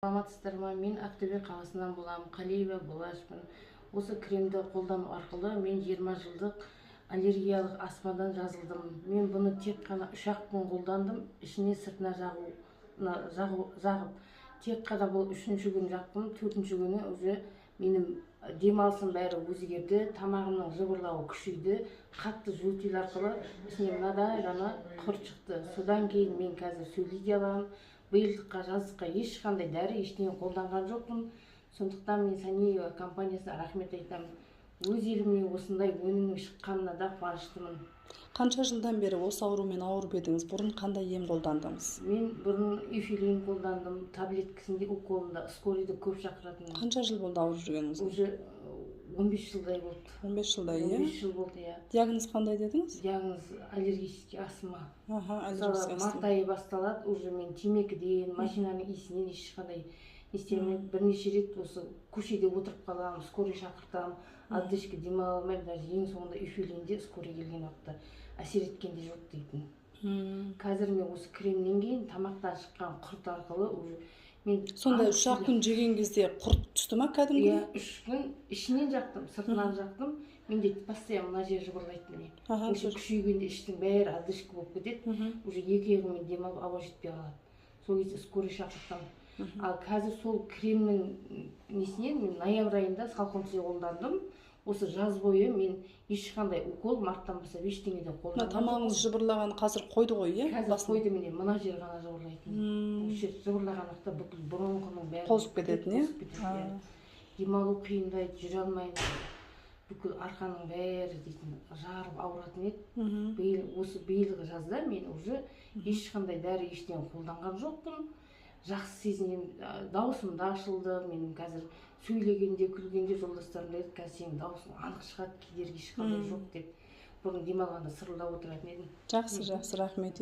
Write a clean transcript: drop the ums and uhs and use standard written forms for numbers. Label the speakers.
Speaker 1: Саламатсыздар ма? Мен Ақтөбе қаласынан боламын. Қалиева Бұлашпын. Осы кремді қолдану арқылы мен 20 жылдық аллергиялық астмадан жазылдым. Мен бұны тек қана 3 күн қолдандым. Ішіне сыртына жағып, тек қана бұл 3-ші күн жақтым. 4-ші күні уже менің демалысым бәрі өзгерді. Тамағымның жыбырлауы күшейді. Қатты жөтел арқылы ішіне мынадай ғана құрт шықты. Содан кейін мен қазір сөйлей аламын. Биылдыққа жаздыққа ешқандай дәрі ештеңе қолданған жоқпын. Сондықтан мен Саниева компаниясына рахмет айтамын. Өз еліме осындай өнімнің шыққанына да қуаныштымын.
Speaker 2: Қанша жылдан бері осы аурумен ауырып едіңіз? Бұрын қандай ем қолдандыңыз?
Speaker 1: Мен бұрын эфилин қолдандым, таблеткасында уколында, скорыйды көп шақыратын.
Speaker 2: Қанша жыл болды ауырып жүргеніңіз?
Speaker 1: Уже 15 жылдай болды.
Speaker 2: 15 жылдай,
Speaker 1: 15 жыл болды, иә.
Speaker 2: Диагноз қандай дедіңіз?
Speaker 1: Диагноз аллергический астма.
Speaker 2: Аллергический астма.
Speaker 1: Март айы басталады, уже мен темекіден, машинаның иісінен ешқандай істемеймін. Бірнеше рет осы көшеде отырып қаламын, скорый шақыртамын, отдышка демала алмаймын. Даже ең соңында эфилинде скорый келген уақытта әсер еткен де жоқ дейтін. Қазір мен осы кремнен кейін тамақтан шыққан құрт арқылы уже мен
Speaker 2: сонда 3 күн жеген кезде құрт түсті ма кәдімгі?
Speaker 1: Иә, 3 күн ішінен жақтым, сыртынан жақтым. Менде постоянно мына жер жыбырлайды міне. Уже күшейгенде іштің бәрі отдышка болып кетеді. Уже 2 иығыммен демалып ауа жетпей қалады. Сол кезде скорый шақыртам. Ал қазір сол кремнің несінен мен ноябрь айында салқын қолдандым. Осы жаз бойы мен ешқандай укол марттан бастап ештеңе де қолданбадым.
Speaker 2: Тамағыңыз жыбырлаған қазір қойды ғой, иә?
Speaker 1: Қазір қойды міне, мына жер ғана жыбырлайтын. Осы жыбырлаған уақытта бүкіл бронхының бәрі
Speaker 2: қозып кететін, иә?
Speaker 1: Демалу қиындайды, жүре алмаймын. Бүкіл арқаның бәрі дейтін жарып ауыратын еді. Осы биылғы жазда мен уже ешқандай дәрі ештеңе қолданған жоқпын. Жақсы сезінемін, дауысым да ашылды. Мен қазір сөйлегенде, күлгенде жолдастарым айтады, қазір сенің даусың анық шығады, кедергі ешқандай жоқ деп. Бұрын демалғанда сырылдап отыратын едім.
Speaker 2: Жақсы, рахмет.